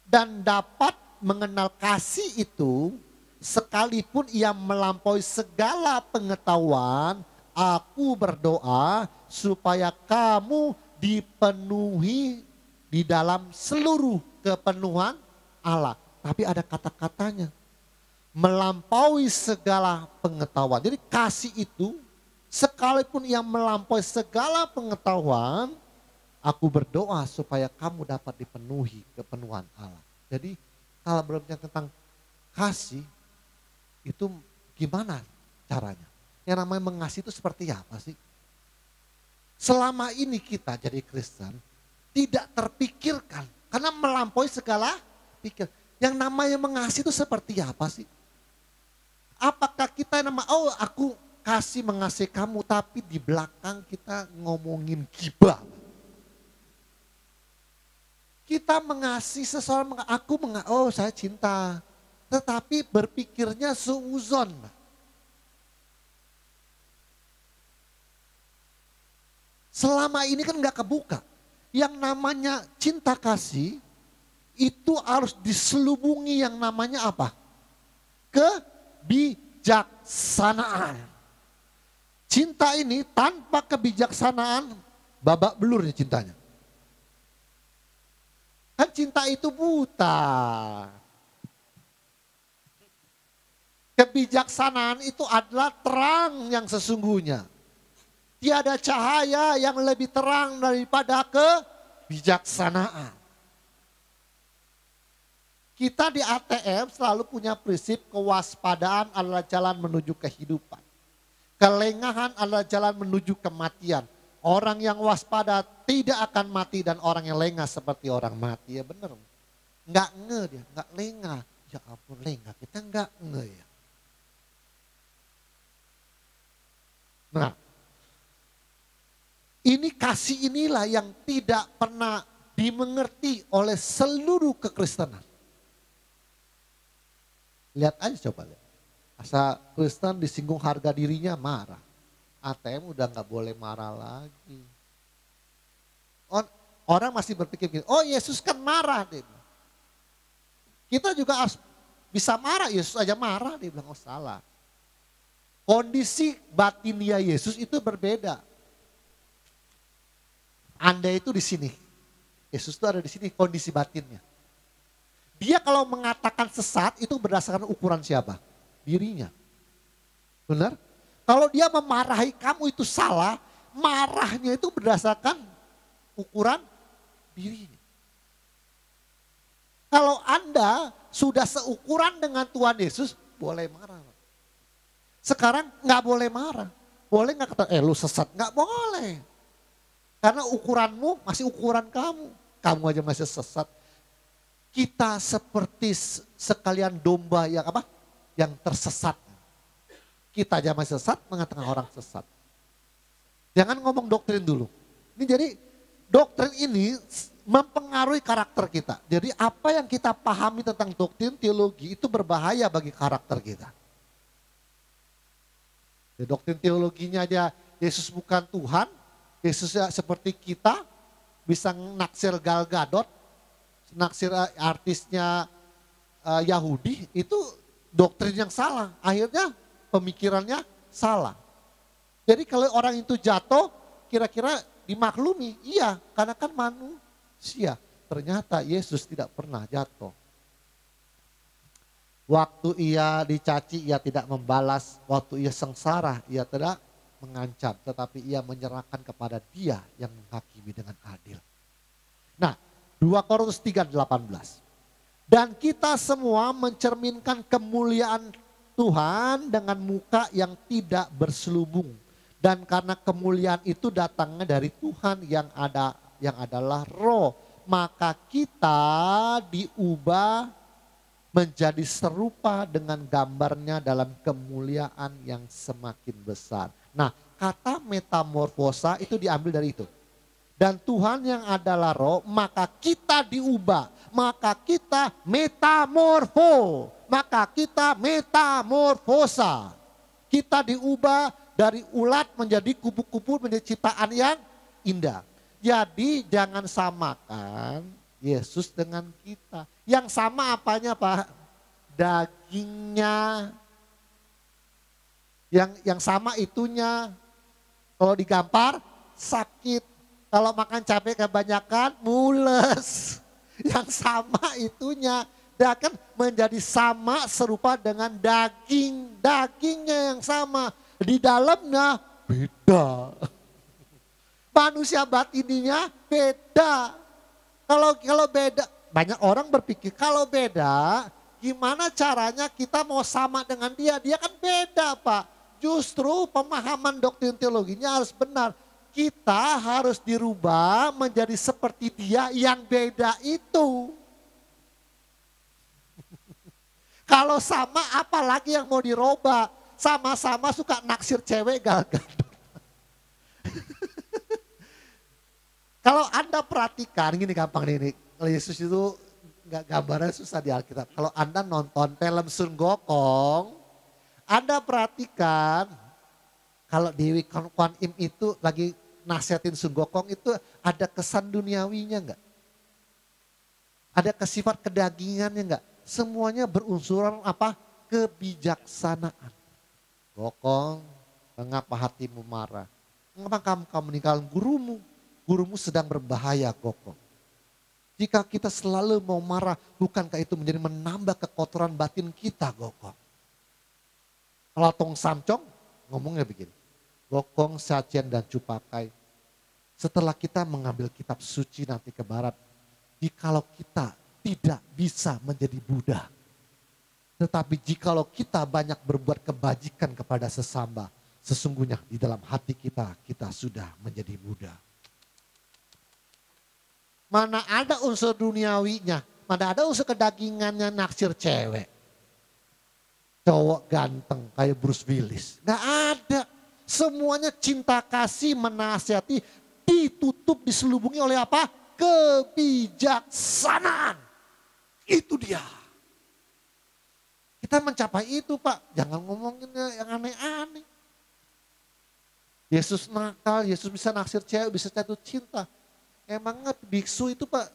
Dan dapat mengenal kasih itu sekalipun ia melampaui segala pengetahuan, aku berdoa supaya kamu dipenuhi di dalam seluruh kepenuhan Allah. Tapi ada kata-katanya. Melampaui segala pengetahuan. Jadi kasih itu sekalipun yang melampaui segala pengetahuan, aku berdoa supaya kamu dapat dipenuhi kepenuhan Allah. Jadi kalau berbicara tentang kasih, itu gimana caranya? Yang namanya mengasihi itu seperti apa sih? Selama ini kita jadi Kristen, tidak terpikirkan karena melampaui segala pikir. Yang namanya mengasihi itu seperti apa sih? Apakah kita aku kasih mengasihi kamu tapi di belakang kita ngomongin gibah. Kita mengasihi seseorang, saya cinta. Tetapi berpikirnya suuzon. Selama ini kan gak kebuka. Yang namanya cinta kasih itu harus diselubungi yang namanya apa? Kebijaksanaan. Cinta ini tanpa kebijaksanaan babak belur nih cintanya. Kan cinta itu buta. Kebijaksanaan itu adalah terang yang sesungguhnya. Tiada cahaya yang lebih terang daripada kebijaksanaan. Kita di ATM selalu punya prinsip kewaspadaan adalah jalan menuju kehidupan. Kelengahan adalah jalan menuju kematian. Orang yang waspada tidak akan mati dan orang yang lengah seperti orang mati. Ya benar. Enggak dia, enggak lengah. Ya ampun lengah, kita enggak ya. Nah, ini kasih inilah yang tidak pernah dimengerti oleh seluruh kekristenan. Lihat aja coba lihat. Asal Kristen disinggung harga dirinya marah. ATM udah gak boleh marah lagi. Orang masih berpikir, oh Yesus kan marah. Dia bilang. Kita juga harus bisa marah, Yesus aja marah. Dia bilang, oh salah. Kondisi batinia Yesus itu berbeda. Anda itu di sini. Yesus itu ada di sini kondisi batinnya. Dia kalau mengatakan sesat itu berdasarkan ukuran siapa? Dirinya. Benar? Kalau dia memarahi kamu itu salah, marahnya itu berdasarkan ukuran dirinya. Kalau Anda sudah seukuran dengan Tuhan Yesus, boleh marah. Sekarang nggak boleh marah. Boleh nggak kata, lu sesat? Nggak boleh. Karena ukuranmu masih ukuran kamu. Kamu aja masih sesat. Kita seperti sekalian domba yang apa? Yang tersesat. Kita aja masih sesat, mengatakan orang sesat. Jangan ngomong doktrin dulu. Ini jadi doktrin ini mempengaruhi karakter kita. Jadi apa yang kita pahami tentang doktrin teologi itu berbahaya bagi karakter kita. Ya, doktrin teologinya aja Yesus bukan Tuhan, Yesus ya seperti kita, bisa naksir Gal Gadot, naksir artisnya Yahudi, itu doktrin yang salah. Akhirnya pemikirannya salah. Jadi kalau orang itu jatuh, kira-kira dimaklumi. Iya, karena kan manusia. Ternyata Yesus tidak pernah jatuh. Waktu ia dicaci, ia tidak membalas. Waktu ia sengsara, ia tidak mengancam. Tetapi ia menyerahkan kepada Dia yang menghakimi dengan adil. Nah, 2 Korintus 3:18. Dan kita semua mencerminkan kemuliaan Tuhan dengan muka yang tidak berselubung. Dan karena kemuliaan itu datangnya dari Tuhan yang adalah Roh, maka kita diubah menjadi serupa dengan gambarnya dalam kemuliaan yang semakin besar. Nah, kata metamorfosa itu diambil dari itu. Dan Tuhan yang adalah Roh, maka kita diubah, maka kita maka kita metamorfosa. Kita diubah dari ulat menjadi kupu-kupu, menjadi ciptaan yang indah. Jadi jangan samakan Yesus dengan kita. Yang sama apanya Pak? Dagingnya. Yang sama itunya. Kalau digampar sakit. Kalau makan cabai kebanyakan mules. Yang sama itunya. Dia akan menjadi sama serupa dengan daging. Dagingnya yang sama. Di dalamnya beda. Manusia batininya beda. Kalau beda, banyak orang berpikir kalau beda, gimana caranya kita mau sama dengan dia? Dia kan beda Pak. Justru pemahaman doktrin teologinya harus benar. Kita harus dirubah menjadi seperti dia yang beda itu. Kalau sama apalagi yang mau dirubah? Sama-sama suka naksir cewek Gal Gadot. Kalau Anda perhatikan, gini gampang nih, Yesus itu gambarnya susah di Alkitab. Kalau Anda nonton film Sun Gokong, Anda perhatikan kalau Dewi Kwan Im itu lagi nasihatin Sun Gokong itu ada kesan duniawinya enggak? Ada kesifat kedagingannya enggak? Semuanya berunsuran apa? Kebijaksanaan. Gokong, mengapa hatimu marah? Mengapa kamu meninggalkan gurumu? Gurumu sedang berbahaya, Gokong. Jika kita selalu mau marah, bukankah itu menjadi menambah kekotoran batin kita, Gokong? Kalau Tong Samcong ngomongnya begini. Gokong, Sacien, dan Cupakai. Setelah kita mengambil kitab suci nanti ke barat. Jikalau kita tidak bisa menjadi Buddha. Tetapi jikalau kita banyak berbuat kebajikan kepada sesama, sesungguhnya di dalam hati kita, kita sudah menjadi Buddha. Mana ada unsur duniawinya, mana ada unsur kedagingannya naksir cewek. Cowok ganteng kayak Bruce Willis. Gak ada. Semuanya cinta kasih, menasihati, ditutup, diselubungi oleh apa? Kebijaksanaan. Itu dia. Kita mencapai itu Pak, jangan ngomongin yang aneh-aneh. Yesus nakal, Yesus bisa naksir cewek, bisa jatuh cinta. Emangnya biksu itu Pak,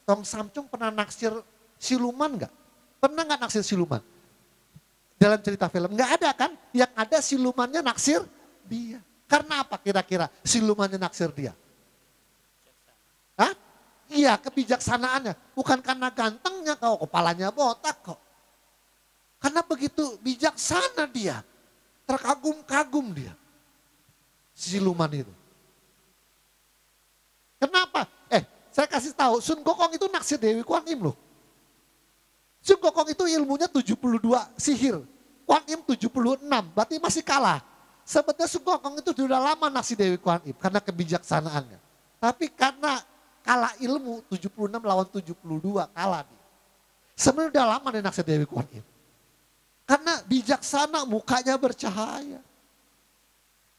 Tong Samcung pernah naksir siluman enggak? Pernah enggak naksir siluman? Dalam cerita film, enggak ada kan? Yang ada silumannya naksir dia. Karena apa kira-kira silumannya naksir dia? Hah? Iya, kebijaksanaannya. Bukan karena gantengnya kok, kepalanya botak kok. Karena begitu bijaksana dia. Terkagum-kagum dia. Siluman itu. Kenapa? Saya kasih tahu, Sun Gokong itu naksir Dewi Kwan Im loh. Sun Gokong itu ilmunya 72 sihir. Kwan Im 76, berarti masih kalah. Sebetulnya Sun Gokong itu sudah lama naksir Dewi Kwan Im karena kebijaksanaannya. Tapi karena kalah ilmu 76 lawan 72 kalah dia. Sebenarnya udah lama dia naksir Dewi Kwan Im. Karena bijaksana, mukanya bercahaya.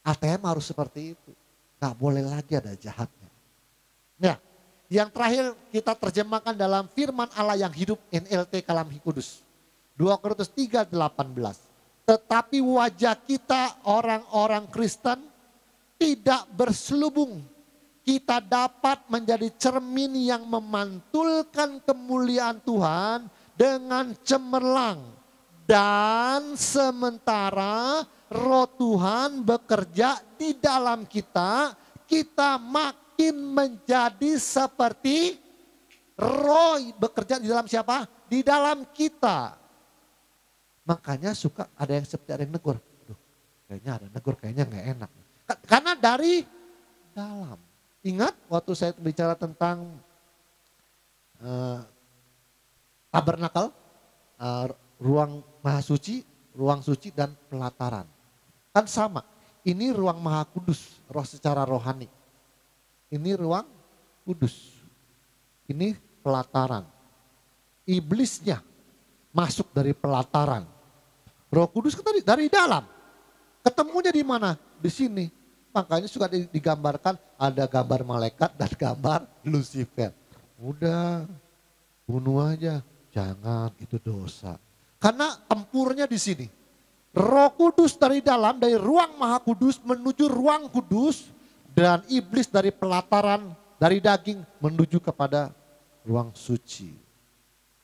ATM harus seperti itu. Gak boleh lagi ada jahatnya. Nah, yang terakhir kita terjemahkan dalam firman Allah yang hidup NLT Kalam Kudus. 2 Korintus 3:18. Tetapi wajah kita orang-orang Kristen tidak berselubung. Kita dapat menjadi cermin yang memantulkan kemuliaan Tuhan dengan cemerlang. Dan sementara Roh Tuhan bekerja di dalam kita, kita makin menjadi seperti Roh bekerja di dalam siapa? Di dalam kita. Makanya suka ada yang seperti ada yang negur. Duh, kayaknya ada negur, kayaknya nggak enak. Karena dari dalam. Ingat waktu saya bicara tentang tabernakel, ruang maha suci, ruang suci dan pelataran. Kan sama, ini ruang maha kudus, roh secara rohani. Ini ruang kudus, ini pelataran. Iblisnya masuk dari pelataran. Roh kudus kan tadi dari dalam. Ketemunya di mana? Di sini. Makanya suka digambarkan ada gambar malaikat dan gambar Lucifer. Udah, bunuh aja. Jangan, itu dosa. Karena tempurnya di sini. Roh Kudus dari dalam, dari ruang Maha Kudus menuju ruang kudus. Dan iblis dari pelataran, dari daging menuju kepada ruang suci.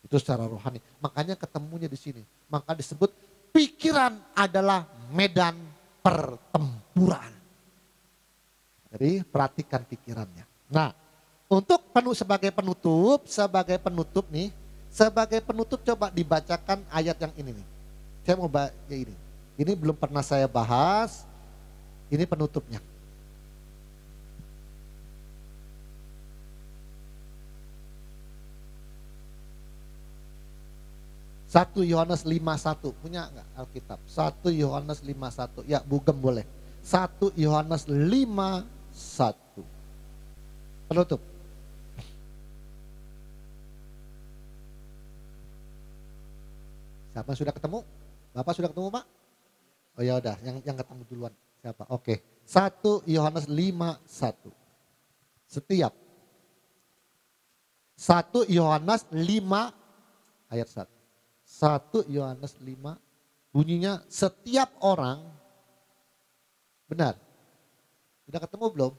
Itu secara rohani. Makanya ketemunya di sini. Maka disebut pikiran adalah medan pertempuran. Jadi perhatikan pikirannya. Nah, untuk sebagai penutup nih, sebagai penutup coba dibacakan ayat yang ini nih. Saya mau baca ini. Ini belum pernah saya bahas. Ini penutupnya. Satu Yohanes 5:1 punya enggak Alkitab? 1 Yohanes 5:1. Ya, Bugem boleh. 1 Yohanes 5:1. Penutup. Siapa sudah ketemu? Bapak sudah ketemu, Pak? Oh ya udah, yang ketemu duluan. Siapa? Oke. 1 Yohanes 5:1. Setiap 1 Yohanes 5 ayat 1. 1 Yohanes 5 bunyinya setiap orang, benar? Sudah ketemu belum?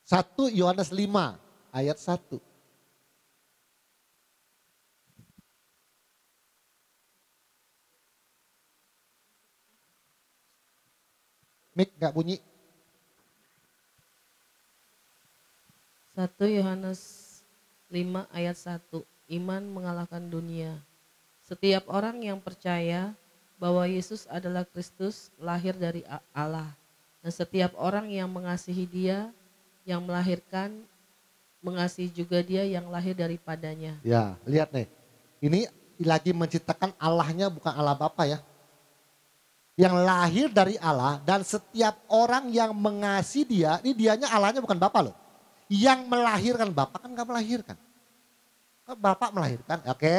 1 Yohanes 5 ayat 1. Mik gak bunyi? 1 Yohanes 5 ayat 1. Iman mengalahkan dunia. Setiap orang yang percaya bahwa Yesus adalah Kristus lahir dari Allah. Dan setiap orang yang mengasihi Dia, yang melahirkan, mengasihi juga Dia yang lahir daripadanya. Ya, lihat nih. Ini lagi menciptakan Allahnya bukan Allah Bapa ya. Yang lahir dari Allah dan setiap orang yang mengasihi Dia, ini dianya Allahnya bukan Bapa loh. Yang melahirkan, Bapa kan gak melahirkan. Bapak melahirkan, oke.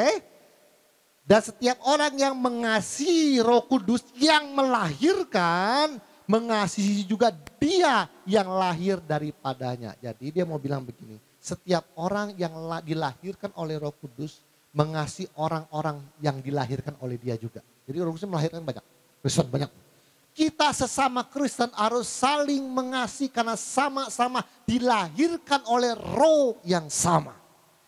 Dan setiap orang yang mengasihi Roh Kudus yang melahirkan, mengasihi juga Dia yang lahir daripadanya. Jadi dia mau bilang begini, setiap orang yang dilahirkan oleh Roh Kudus mengasihi orang-orang yang dilahirkan oleh Dia juga. Jadi Roh Kudus melahirkan banyak, Kristen banyak. Kita sesama Kristen harus saling mengasihi karena sama-sama dilahirkan oleh Roh yang sama.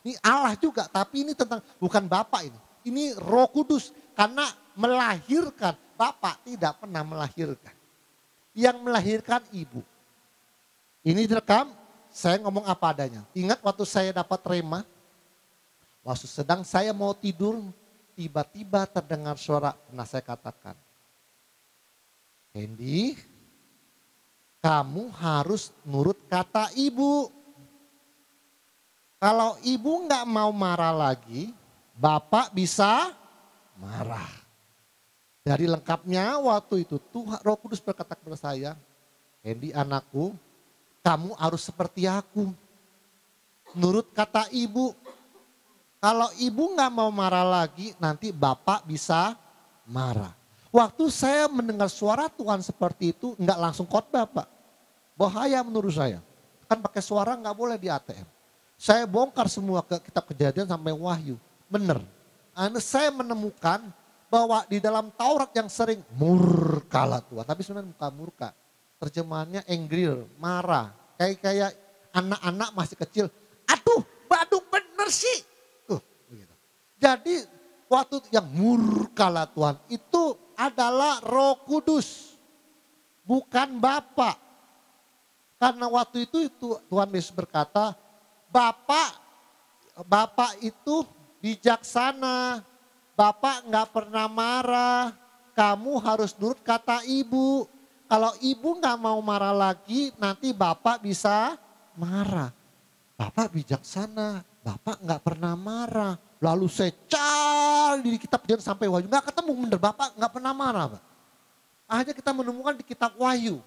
Ini Allah juga, tapi ini tentang bukan Bapa ini. Ini Roh Kudus karena melahirkan. Bapa tidak pernah melahirkan. Yang melahirkan Ibu. Ini direkam, saya ngomong apa adanya. Ingat waktu saya dapat rema, waktu sedang saya mau tidur, tiba-tiba terdengar suara, pernah saya katakan, Hendy, kamu harus nurut kata Ibu. Kalau Ibu nggak mau marah lagi, Bapak bisa marah. Dari lengkapnya waktu itu Tuhan Roh Kudus berkata kepada saya, Hendy anakku, kamu harus seperti aku. Nurut kata Ibu. Kalau Ibu nggak mau marah lagi, nanti Bapak bisa marah. Waktu saya mendengar suara Tuhan seperti itu, nggak langsung khotbah Pak. Bahaya menurut saya. Kan pakai suara nggak boleh di ATM. Saya bongkar semua ke kitab Kejadian sampai Wahyu. Benar. Saya menemukan bahwa di dalam Taurat yang sering murkalah Tuhan. Tapi sebenarnya bukan murka. Terjemahannya angry, marah. Kayak anak-anak masih kecil. Aduh, Badung bener sih. Begitu. Jadi waktu yang murkalah Tuhan itu adalah Roh Kudus. Bukan Bapa. Karena waktu itu Tuhan Yesus berkata, Bapak itu bijaksana. Bapak nggak pernah marah. Kamu harus nurut kata ibu. Kalau ibu nggak mau marah lagi, nanti bapak bisa marah. Bapak bijaksana. Bapak nggak pernah marah. Lalu saya cari di kitab Kejadian sampai Wahyu. Nggak ketemu bener, bapak nggak pernah marah. Pak. Akhirnya kita menemukan di kitab Wahyu.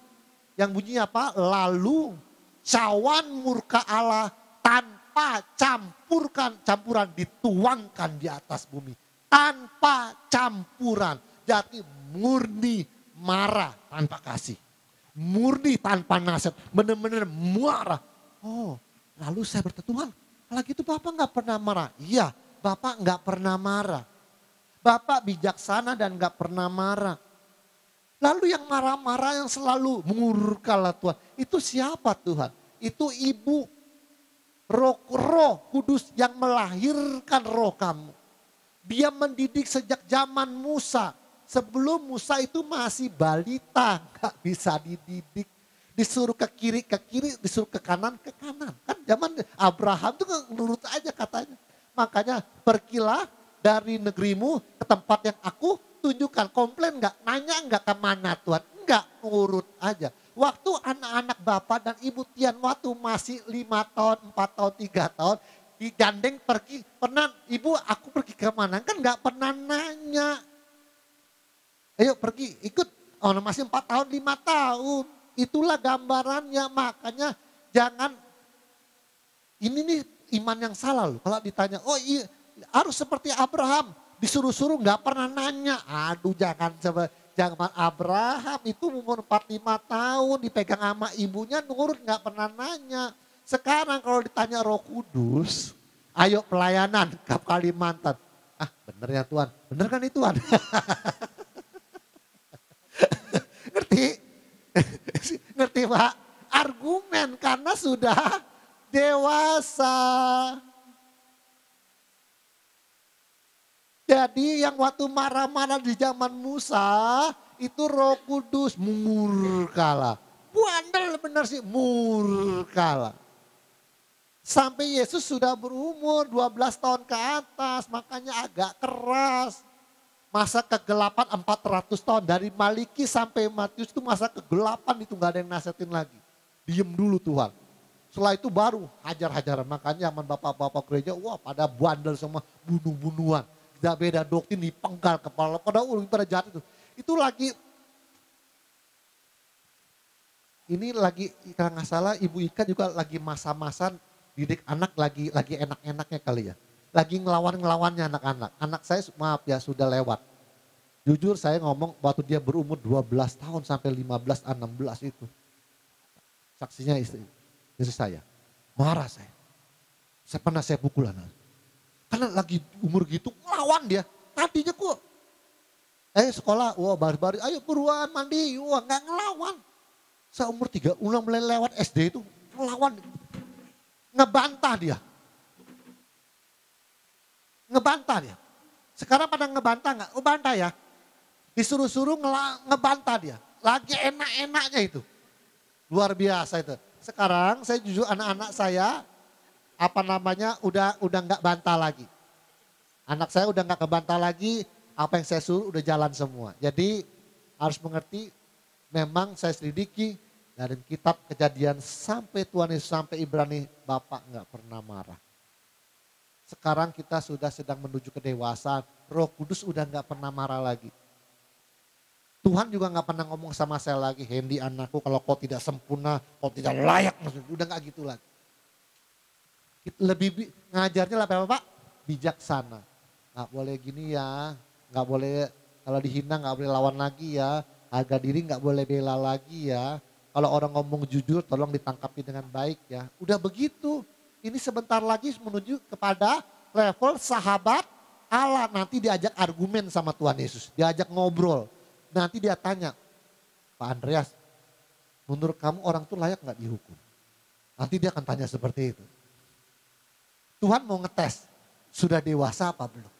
Yang bunyinya apa? Lalu cawan murka Allah tanpa campuran dituangkan di atas bumi. Tanpa campuran. Jadi murni marah tanpa kasih. Murni tanpa nasihat. Benar-benar marah. Oh, lalu saya bertanya, Tuhan, kalau gitu Bapak gak pernah marah? Iya, Bapak gak pernah marah. Bapak bijaksana dan gak pernah marah. Lalu yang marah-marah yang selalu murkalah Tuhan. Itu siapa Tuhan? Itu ibu roh kudus yang melahirkan roh kamu. Dia mendidik sejak zaman Musa. Sebelum Musa itu masih balita, gak bisa dididik. Disuruh ke kiri, disuruh ke kanan. Kan zaman Abraham itu nurut aja katanya. Makanya pergilah dari negerimu ke tempat yang aku tunjukkan. Komplain gak? Nanya gak kemana Tuhan? Enggak, nurut aja. Waktu anak-anak bapak dan ibu Tian waktu masih 5 tahun, 4 tahun, 3 tahun. Digandeng pergi, pernah ibu aku pergi kemana? Kan gak pernah nanya. Ayo pergi ikut, masih 4 tahun, 5 tahun. Itulah gambarannya, makanya jangan, ini nih iman yang salah loh. Kalau ditanya, oh iya harus seperti Abraham, disuruh-suruh gak pernah nanya. Aduh jangan Abraham itu umur 45 tahun dipegang sama ibunya nurut gak pernah nanya. Sekarang kalau ditanya Roh Kudus, ayo pelayanan ke Kalimantan. Ah bener ya Tuhan, bener kan itu Tuhan? Ngerti? Ngerti Pak? Argumen karena sudah dewasa. Jadi yang waktu marah-marah di zaman Musa itu Roh Kudus murkalah. Bandel bener sih murkalah. Sampai Yesus sudah berumur 12 tahun ke atas, makanya agak keras. Masa kegelapan 400 tahun, dari Maliki sampai Matius itu masa kegelapan itu gak ada yang nasihatin lagi. Diem dulu Tuhan. Setelah itu baru hajar-hajaran, makanya zaman bapak-bapak gereja, wah pada bandel semua, bunuh-bunuhan. Tidak beda doktrin dipenggal kepala, pada jahat itu. Itu lagi, ini lagi kalau gak salah Ibu Ika juga lagi masa-masa didik anak lagi enak-enaknya kali ya. Lagi ngelawan-ngelawannya anak-anak. Anak saya maaf ya sudah lewat. Jujur saya ngomong waktu dia berumur 12 tahun sampai 15, 16 itu. Saksinya istri saya. Marah saya. Pernah saya pukul anak. Karena lagi umur gitu ngelawan dia. Tadinya kok. Sekolah, wah baru-baru ayo buruan mandi. Wah gak ngelawan. Saya umur 3, mulai lewat SD itu ngelawan. Ngebantah dia. Sekarang pada ngebantah gak? Oh bantah ya. Disuruh-suruh ngebantah dia. Lagi enak-enaknya itu. Luar biasa itu. Sekarang saya jujur anak-anak saya udah gak bantah lagi. Anak saya udah gak kebantah lagi. Apa yang saya suruh udah jalan semua. Jadi harus mengerti memang saya selidiki dari kitab Kejadian sampai Tuhan Yesus sampai Ibrani, Bapak gak pernah marah. Sekarang kita sudah sedang menuju kedewasaan, Roh Kudus udah gak pernah marah lagi. Tuhan juga gak pernah ngomong sama saya lagi, Hendy anakku kalau kau tidak sempurna, kau tidak layak, udah gak gitu lagi. Lebih ngajarnya lah Bapak, bijaksana. Gak boleh gini ya, gak boleh kalau dihina gak boleh lawan lagi ya, harga diri gak boleh bela lagi ya. Kalau orang ngomong jujur tolong ditangkapi dengan baik ya. Udah begitu, ini sebentar lagi menuju kepada level sahabat Allah nanti diajak argumen sama Tuhan Yesus. Diajak ngobrol. Nanti dia tanya, Pak Andreas, menurut kamu orang itu layak nggak dihukum? Nanti dia akan tanya seperti itu. Tuhan mau ngetes, sudah dewasa apa belum?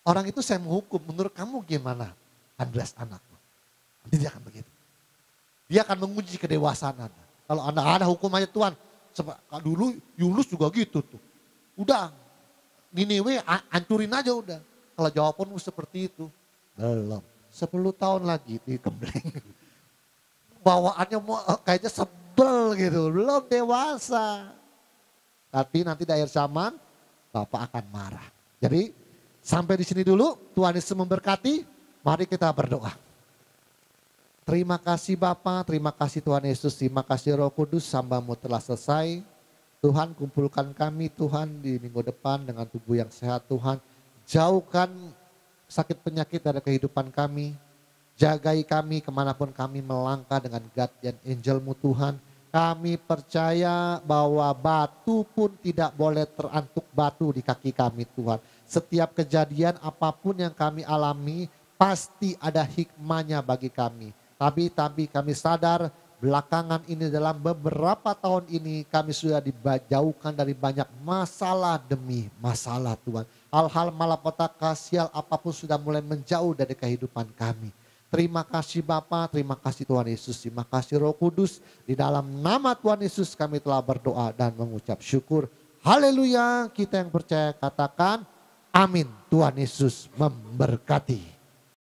Orang itu saya menghukum, menurut kamu gimana Andreas anakku? Nanti dia akan begitu. Dia akan menguji kedewasaan Anda. Kalau Anda ada hukumannya Tuhan, dulu Yunus juga gitu tuh. Udah, Niniwe hancurin aja udah. Kalau jawabanmu seperti itu, belum. 10 tahun lagi dikembleng. Bawaannya mau kayaknya sebel gitu, belum dewasa. Tapi nanti di akhir zaman, Bapak akan marah. Jadi sampai di sini dulu, Tuhan Yesus memberkati, mari kita berdoa. Terima kasih Bapa, terima kasih Tuhan Yesus, terima kasih Roh Kudus, hamba-Mu telah selesai. Tuhan kumpulkan kami Tuhan di minggu depan dengan tubuh yang sehat Tuhan. Jauhkan sakit penyakit dari kehidupan kami. Jagai kami kemanapun kami melangkah dengan guardian angel-Mu Tuhan. Kami percaya bahwa batu pun tidak boleh terantuk batu di kaki kami Tuhan. Setiap kejadian apapun yang kami alami pasti ada hikmahnya bagi kami. Tapi kami sadar belakangan ini dalam beberapa tahun ini kami sudah dijauhkan dari banyak masalah demi masalah Tuhan. Hal-hal malapetaka sial apapun sudah mulai menjauh dari kehidupan kami. Terima kasih Bapa, terima kasih Tuhan Yesus, terima kasih Roh Kudus. Di dalam nama Tuhan Yesus kami telah berdoa dan mengucap syukur. Haleluya, kita yang percaya katakan amin. Tuhan Yesus memberkati.